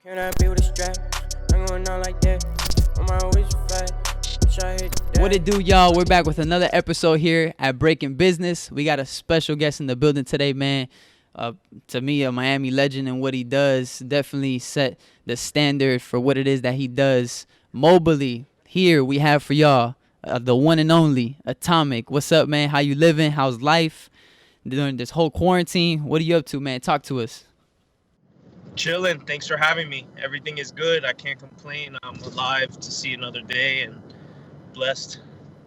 Can I be with a strap? I'm going out like that. On my wish fat. What it do, y'all? We're back with another episode here at Breakin Business. We got a special guest in the building today, man. To me, a Miami legend, and what he does definitely set the standard for what it is that he does mobily. Here we have for y'all the one and only Atomik. What's up, man? How you living? How's life during this whole quarantine? What are you up to, man? Talk to us. Chilling. Thanks for having me. Everything is good. I can't complain. I'm alive to see another day and blessed.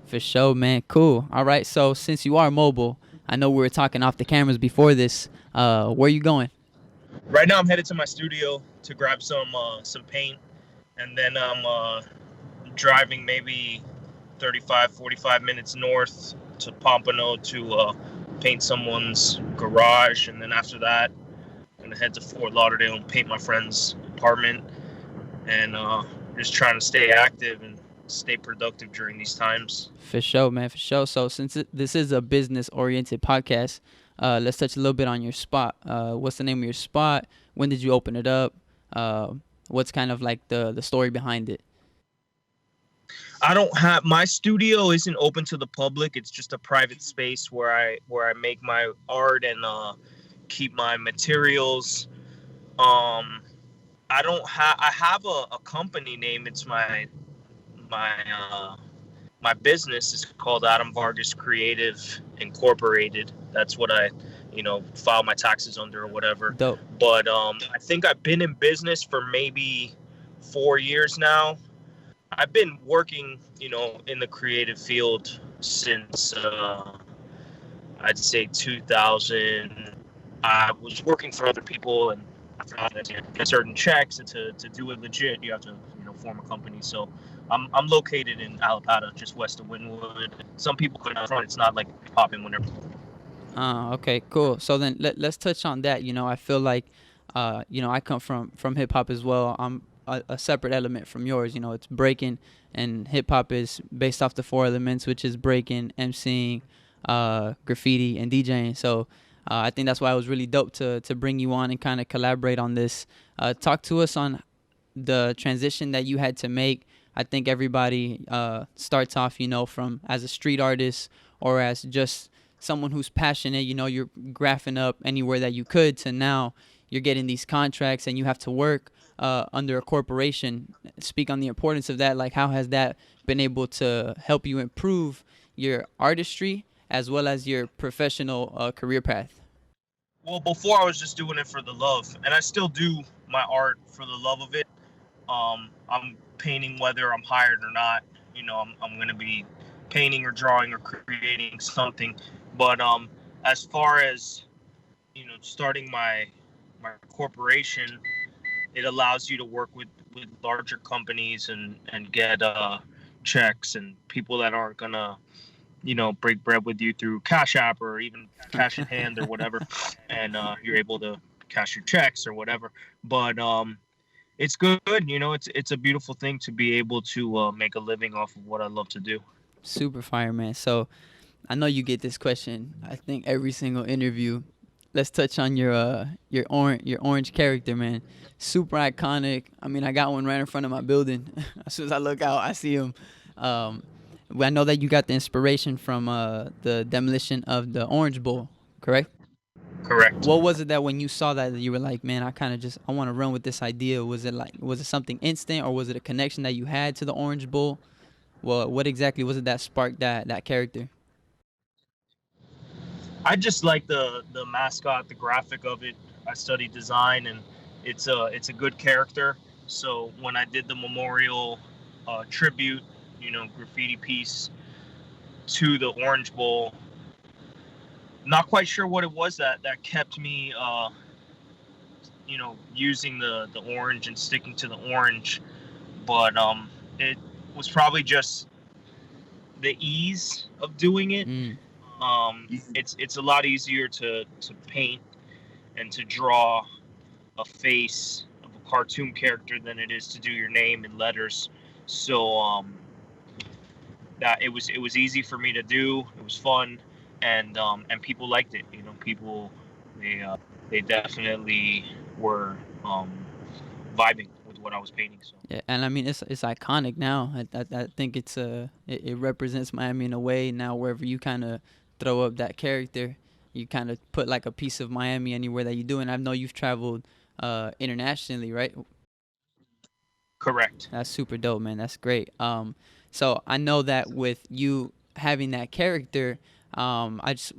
For sure, man. Cool. All right. So since you are mobile, I know we were talking off the cameras before this. Where you going? Right now, I'm headed to my studio to grab some paint, and then I'm driving maybe 35, 45 minutes north to Pompano to paint someone's garage, and then after that, I'm gonna head to Fort Lauderdale and paint my friend's apartment, and just trying to stay active and stay productive during these times. For sure, man. For sure. So since this is a business-oriented podcast, let's touch a little bit on your spot. What's the name of your spot? When did you open it up? What's kind of like the story behind it? I don't have my studio isn't open to the public. It's just a private space where I make my art and keep my materials. I have a company name. It's my business is called Adam Vargas Creative Incorporated. That's what I file my taxes under or whatever. Dope. But I think I've been in business for maybe 4 years now. I've been working in the creative field since I'd say 2000. I was working for other people, and I found that to get certain checks and to do it legit, you have to form a company. So I'm located in Alapata, just west of Wynwood. Some people could not front. It's not like popping whenever. Okay, cool. So then let's touch on that. I feel like, I come from hip hop as well. I'm a separate element from yours. It's breaking, and hip hop is based off the four elements, which is breaking, MCing, graffiti, and DJing. So I think that's why it was really dope to bring you on and kind of collaborate on this. Talk to us on the transition that you had to make. I think everybody starts off, from as a street artist or as just someone who's passionate. You're graphing up anywhere that you could, to now you're getting these contracts and you have to work under a corporation. Speak on the importance of that. Like, how has that been able to help you improve your artistry as well as your professional career path? Well, before I was just doing it for the love, and I still do my art for the love of it. I'm painting whether I'm hired or not. I'm going to be painting or drawing or creating something. But as far as starting my corporation, it allows you to work with larger companies and get checks, and people that aren't gonna break bread with you through Cash App or even cash in hand or whatever, and you're able to cash your checks or whatever. But it's good. It's a beautiful thing to be able to make a living off of what I love to do. Super fire, man. So I know you get this question, I think, every single interview. Let's touch on your orange character, man. Super iconic. I mean, I got one right in front of my building. As soon as I look out, I see him. I know that you got the inspiration from the demolition of the Orange Bowl, correct? Correct. What was it that when you saw that you were like, man, I want to run with this idea? Was it something instant, or was it a connection that you had to the Orange Bowl? Well, what exactly was it that sparked that character? I just like the mascot, the graphic of it. I studied design, and it's a good character. So when I did the memorial tribute, graffiti piece to the Orange Bowl, not quite sure what it was that kept me, using the orange and sticking to the orange, but it was probably just the ease of doing it. It's a lot easier to paint and to draw a face of a cartoon character than it is to do your name in letters. So that it was easy for me to do. It was fun, and people liked it. People they definitely were vibing with what I was painting. So Yeah, and I mean it's iconic now. I think it represents Miami in a way now. Wherever you kind of throw up that character, you kind of put like a piece of Miami anywhere that you do. And I know you've traveled internationally, right? correct. That's super dope, man. That's great. So I know that with you having that character, I just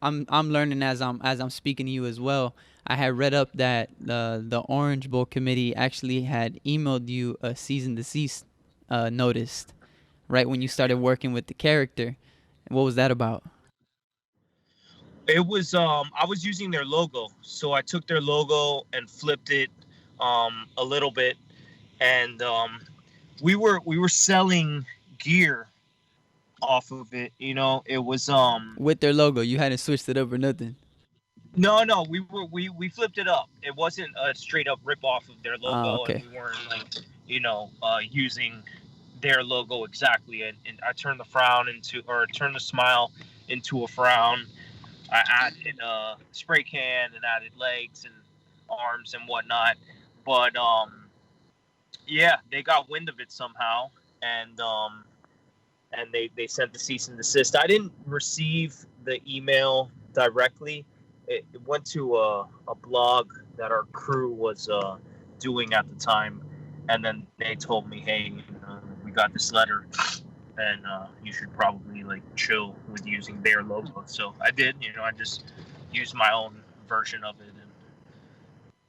I'm learning as I'm speaking to you as well. I had read up that the Orange Bowl committee actually had emailed you a cease and desist notice right when you started working with the character. What was that about? It was I was using their logo, so I took their logo and flipped it a little bit, and we were selling gear off of it. You know, it was With their logo, you hadn't switched it up or nothing. no, we flipped it up. It wasn't a straight up rip off of their Oh, logo, and okay. we weren't like using their logo exactly. And I turned the frown into, or turned the smile into a frown. I added a spray can and added legs and arms and whatnot. But yeah, they got wind of it somehow, and they sent the cease and desist. I didn't receive the email directly. It went to a blog that our crew was doing at the time, and then they told me, "Hey, we got this letter, and you should probably like chill with using their logo." So I did. I just used my own version of it, and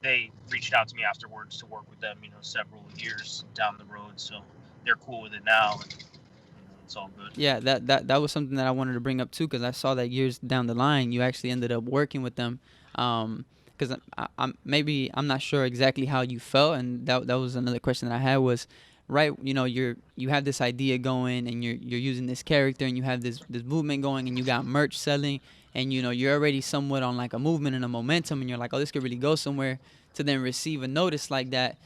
they reached out to me afterwards to work with them. Several years down the road, so they're cool with it now. And, it's all good. Yeah, that was something that I wanted to bring up too, because I saw that years down the line you actually ended up working with them. Because I'm not sure exactly how you felt, and that was another question that I had was, right? You have this idea going, and you're using this character, and you have this movement going, and you got merch selling, and you're already somewhat on like a movement and a momentum, and you're like, oh, this could really go somewhere. To then receive a notice like that,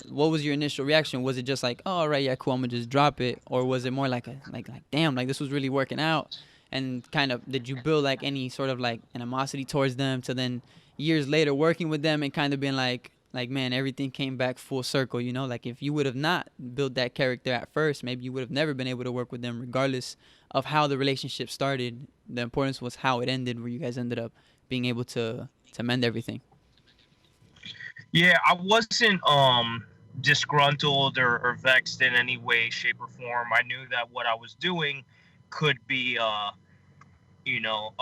what was your initial reaction? Was it just like, oh, all right, yeah, cool, I'm gonna just drop it, or was it more like like damn, like this was really working out, and kind of did you build like any sort of like animosity towards them to then years later working with them and kind of being like man, everything came back full circle, like if you would have not built that character at first, maybe you would have never been able to work with them regardless of how the relationship started. The importance was how it ended, where you guys ended up being able to mend everything. Yeah, I wasn't disgruntled or vexed in any way, shape, or form. I knew that what I was doing could be a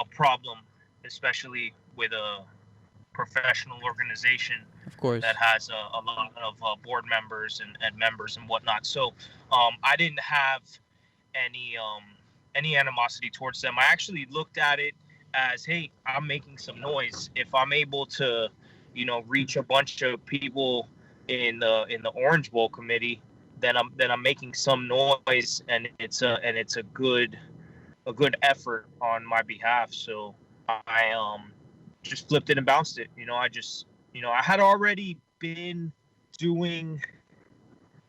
problem, especially with a professional organization Of course. that has a lot of board members and members and whatnot. So I didn't have any any animosity towards them. I actually looked at it as, hey, I'm making some noise. If I'm able to, reach a bunch of people in the Orange Bowl committee, then I'm making some noise, and it's a good effort on my behalf. So I just flipped it and bounced it. I had already been doing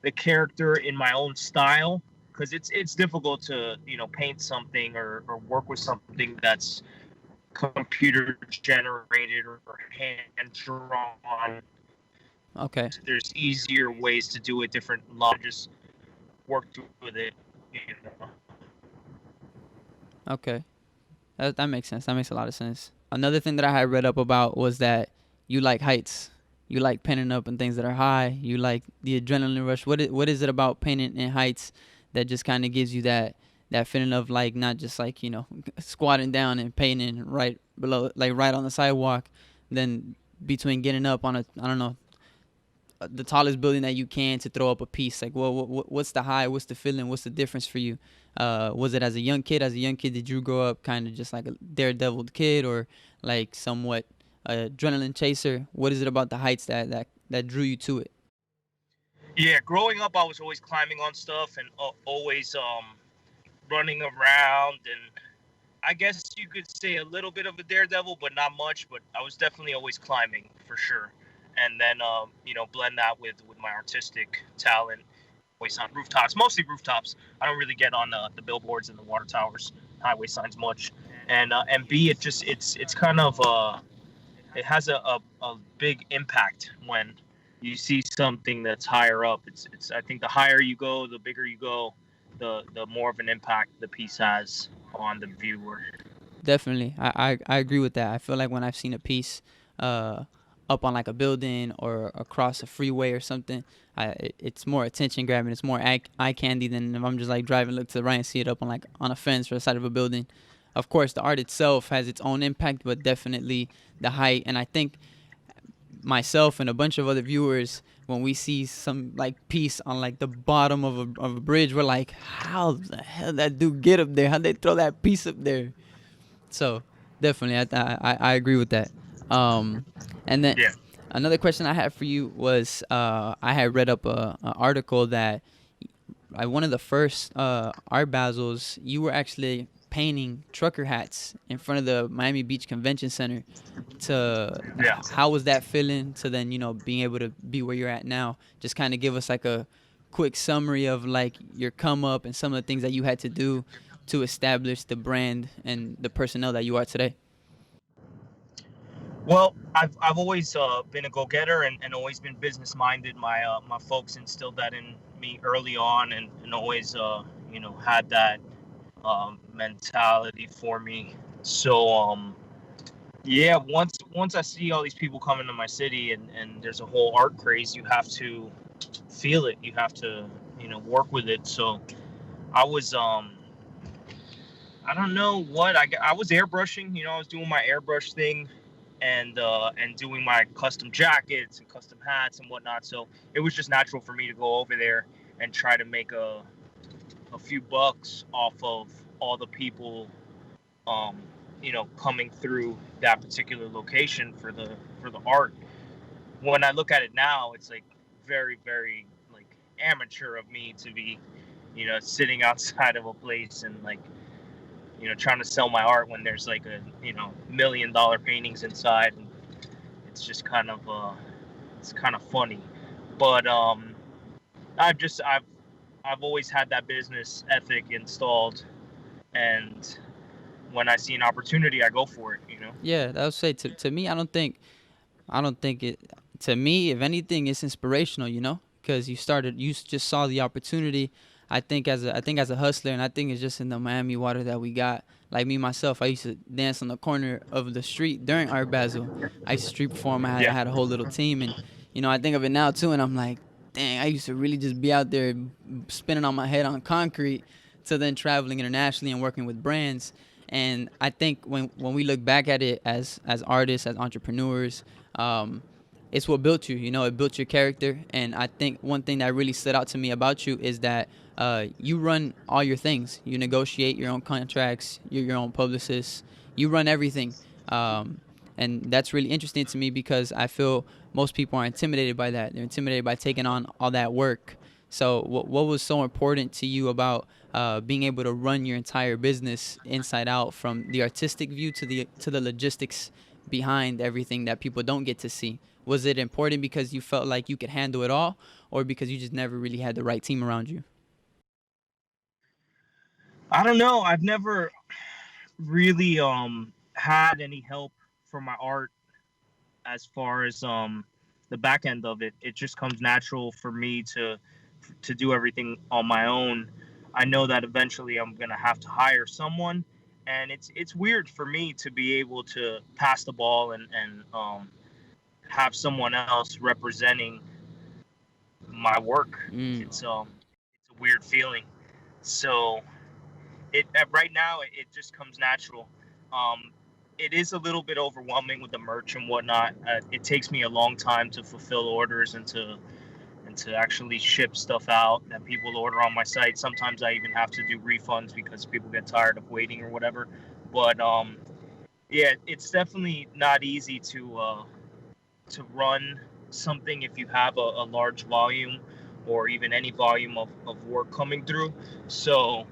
the character in my own style, because it's difficult to paint something or work with something that's computer generated or hand drawn. Okay. There's easier ways to do it, different just work with it, you know. Okay. That makes sense. That makes a lot of sense. Another thing that I had read up about was that you like heights. You like painting up in things that are high. You like the adrenaline rush. What is it about painting in heights that just kind of gives you that feeling of like not just like squatting down and painting right below, like right on the sidewalk, then between getting up on I don't know, the tallest building that you can to throw up a piece. Like, well, what's the high? What's the feeling? What's the difference for you? Was it as a young kid? As a young kid, did you grow up kind of just like a daredevil kid, or like somewhat adrenaline chaser? What is it about the heights that drew you to it? Yeah, growing up, I was always climbing on stuff and always running around, and I guess you could say a little bit of a daredevil, but not much. But I was definitely always climbing for sure, and then blend that with my artistic talent. Always on rooftops, mostly rooftops. I don't really get on the billboards and the water towers, highway signs much, and B, it's kind of it has a big impact when you see something that's higher up. It's I think the higher you go, the bigger you go, the more of an impact the piece has on the viewer. Definitely, I agree with that. I feel like when I've seen a piece uh, up on like a building or across a freeway or something, it's more attention grabbing. It's more eye candy than if I'm just like driving, look to the right and see it up on like on a fence or the side of a building. Of course, the art itself has its own impact, but definitely the height. And I think myself and a bunch of other viewers, when we see some like piece on like the bottom of a bridge, we're like, how the hell that dude get up there? How'd they throw that piece up there? So definitely, I agree with that. And then Yeah. another question I had for you was I had read up a article that one of the first art basels, you were actually painting trucker hats in front of the Miami Beach Convention Center. Yeah. How was that feeling to then being able to be where you're at now? Just kind of give us like a quick summary of like your come up and some of the things that you had to do to establish the brand and the personnel that you are today. Well, I've always been a go-getter and always been business minded. My folks instilled that in me early on, and always had that mentality for me. So yeah, once I see all these people coming to my city and there's a whole art craze, you have to feel it. You have to work with it. So I was I don't know what I was airbrushing. I was doing my airbrush thing, and doing my custom jackets and custom hats and whatnot. So it was just natural for me to go over there and try to make a few bucks off of all the people, coming through that particular location for the art. When I look at it now, it's like very, very like amateur of me to be, sitting outside of a place and like, trying to sell my art when there's like a, $1 million paintings inside. And it's just it's kind of funny. But I've always had that business ethic installed, and when I see an opportunity, I go for it. Yeah, I would say to me, I don't think it. To me, if anything, it's inspirational. Because you just saw the opportunity. I think as a hustler, and I think it's just in the Miami water that we got. Like me myself, I used to dance on the corner of the street during Art Basel. I used to street perform. I had a whole little team, and I think of it now too, and I'm like, dang, I used to really just be out there spinning on my head on concrete, to then traveling internationally and working with brands. And I think when we look back at it as artists, as entrepreneurs, it's what built you. It built your character. And I think one thing that really stood out to me about you is that you run all your things. You negotiate your own contracts. You're your own publicist. You run everything. And that's really interesting to me because I feel most people are intimidated by that. They're intimidated by taking on all that work. So what was so important to you about being able to run your entire business inside out, from the artistic view to the logistics behind everything that people don't get to see? Was it important because you felt like you could handle it all, or because you just never really had the right team around you? I don't know. I've never really had any help for my art as far as the back end of it. It just comes natural for me to do everything on my own. I know that eventually I'm gonna have to hire someone, and it's weird for me to be able to pass the ball and have someone else representing my work. Mm. It's a weird feeling. So it right now it just comes natural. Um, it is a little bit overwhelming with the merch and whatnot. It takes me a long time to fulfill orders and to actually ship stuff out that people order on my site. Sometimes I even have to do refunds because people get tired of waiting or whatever. But yeah, it's definitely not easy to run something if you have a large volume or even any volume of work coming through. So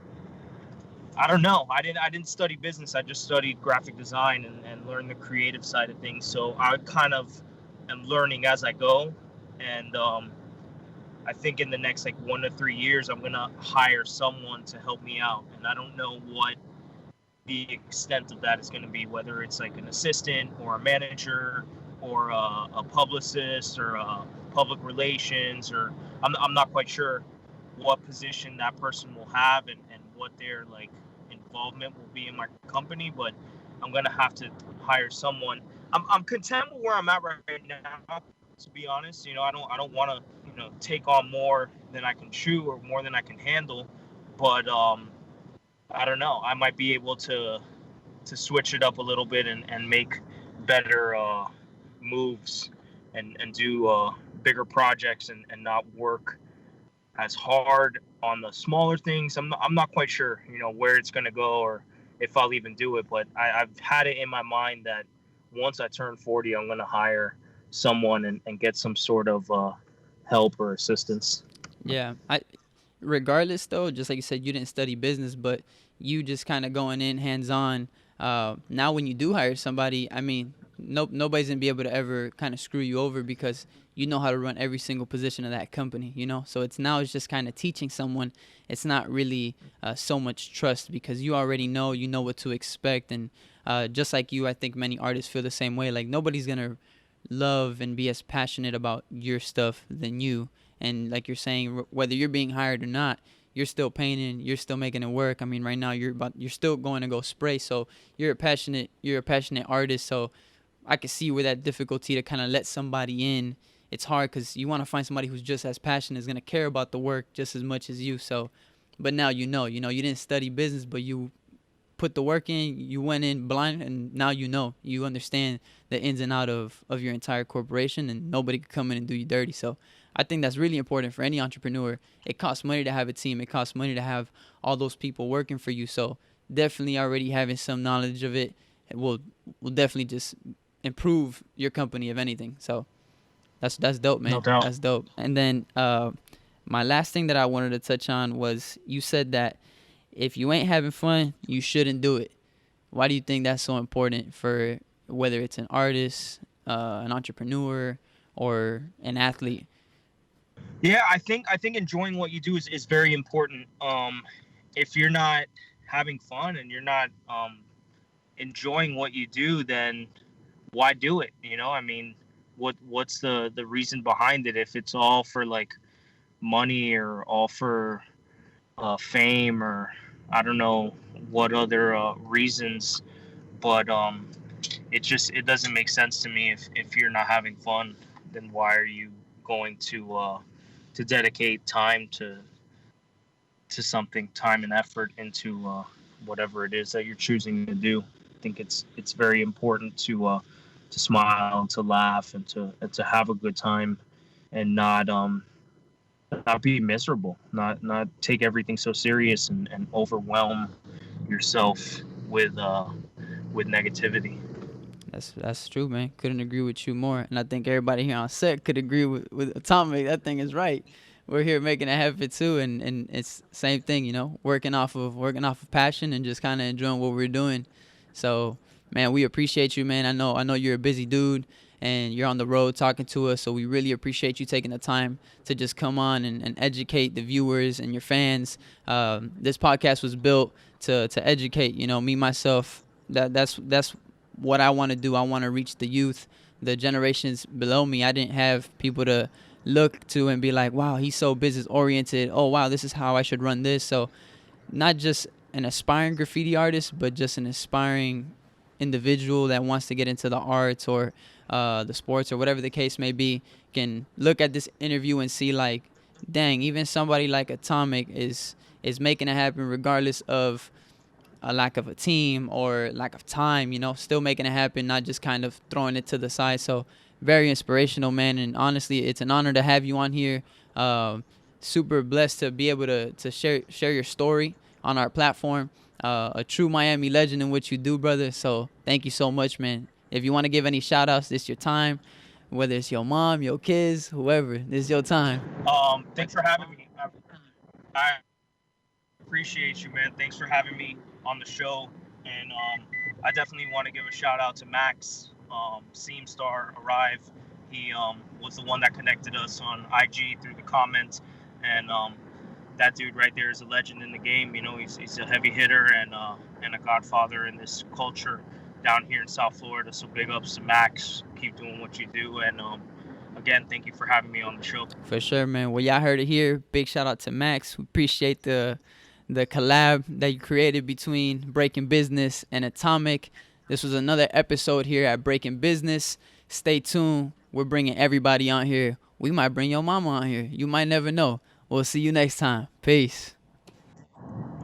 I don't know. I didn't study business. I just studied graphic design and learned the creative side of things. So I kind of am learning as I go. And I think in the next like 1 to 3 years, I'm gonna hire someone to help me out. And I don't know what the extent of that is going to be, whether it's like an assistant or a manager or a publicist or a public relations, or I'm not quite sure what position that person will have, and what their like involvement will be in my company, but I'm gonna have to hire someone. I'm content with where I'm at right now, to be honest. I don't want to take on more than I can chew or more than I can handle, but I don't know. I might be able to switch it up a little bit and make better moves, and do bigger projects, and not work as hard on the smaller things. I'm not quite sure, where it's going to go, or if I'll even do it. But I've had it in my mind that once I turn 40, I'm going to hire someone, and get some sort of help or assistance. Yeah, regardless though, just like you said, you didn't study business, but you just kind of going in hands on. Now, when you do hire somebody, I mean, nobody's gonna be able to ever kind of screw you over because you know how to run every single position of that company. So it's just kind of teaching someone. It's not really so much trust because you know what to expect, and just like you, I think many artists feel the same way. Like nobody's gonna love and be as passionate about your stuff than you. And like you're saying, whether you're being hired or not, you're still painting, you're still making it work. I mean, right now you're still going to go spray, so you're a passionate artist. So I can see where that difficulty to kind of let somebody in. It's hard because you want to find somebody who's just as passionate, is going to care about the work just as much as you. So, but now you you didn't study business, but you put the work in, you went in blind, and now you understand the ins and out of your entire corporation, and nobody could come in and do you dirty. So I think that's really important for any entrepreneur. It costs money to have a team. It costs money to have all those people working for you. So definitely already having some knowledge of it will definitely just improve your company, if anything. So that's dope, man. No doubt. That's dope. And then my last thing that I wanted to touch on was you said that if you ain't having fun, you shouldn't do it. Why do you think that's so important for whether it's an artist, an entrepreneur, or an athlete? Yeah, I think enjoying what you do is very important. If you're not having fun, and you're not enjoying what you do, then why do it? I mean, what's the reason behind it? If it's all for like money, or all for fame, or I don't know what other reasons, but it doesn't make sense to me. If you're not having fun, then why are you going to dedicate time to something, time and effort into whatever it is that you're choosing to do? I think it's very important to smile, and to laugh, and to have a good time, and not be miserable, not take everything so serious, and overwhelm yourself with negativity. That's true, man. Couldn't agree with you more. And I think everybody here on set could agree with Atomik. That thing is right. We're here making it happen too, and it's same thing, working off of passion and just kind of enjoying what we're doing. So, man, we appreciate you, man. I know you're a busy dude and you're on the road talking to us, so we really appreciate you taking the time to just come on and educate the viewers and your fans. This podcast was built to educate, me, myself. That's what I want to do. I want to reach the youth, the generations below me. I didn't have people to look to and be like, wow, he's so business oriented. Oh, wow, this is how I should run this. So not just an aspiring graffiti artist, but just an aspiring individual that wants to get into the arts or the sports or whatever the case may be can look at this interview and see like, dang, even somebody like Atomik is making it happen regardless of a lack of a team or lack of time, still making it happen, not just kind of throwing it to the side. So very inspirational, man. And honestly, it's an honor to have you on here. Super blessed to be able to share your story on our platform. A true Miami legend in what you do, brother. So thank you so much, man. If you want to give any shout outs, this is your time. Whether it's your mom, your kids, whoever, this is your time. Thanks for having me. I appreciate you, man. Thanks for having me on the show. And I definitely want to give a shout out to Max, Seamstar Arrive. He was the one that connected us on IG through the comments. And that dude right there is a legend in the game. He's a heavy hitter and a godfather in this culture down here in South Florida. So big ups to Max. Keep doing what you do. And again, thank you for having me on the show. For sure, man. Well, y'all heard it here. Big shout out to Max. We appreciate the collab that you created between Breakin Business and Atomik. This was another episode here at Breakin Business. Stay tuned. We're bringing everybody on here. We might bring your mama on here. You might never know. We'll see you next time. Peace.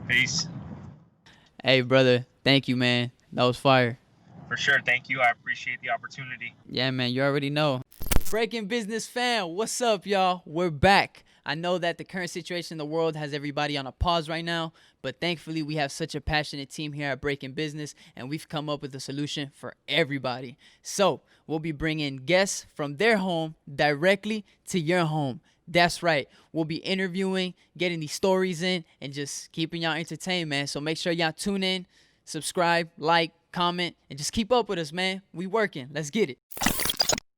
Peace. Hey, brother. Thank you, man. That was fire. For sure. Thank you. I appreciate the opportunity. Yeah, man. You already know. Breakin Business fam, what's up, y'all? We're back. I know that the current situation in the world has everybody on a pause right now, but thankfully we have such a passionate team here at Breakin Business, and we've come up with a solution for everybody. So we'll be bringing guests from their home directly to your home. That's right. We'll be interviewing, getting these stories in, and just keeping y'all entertained, man. So make sure y'all tune in, subscribe, like, comment, and just keep up with us, man. We working. Let's get it.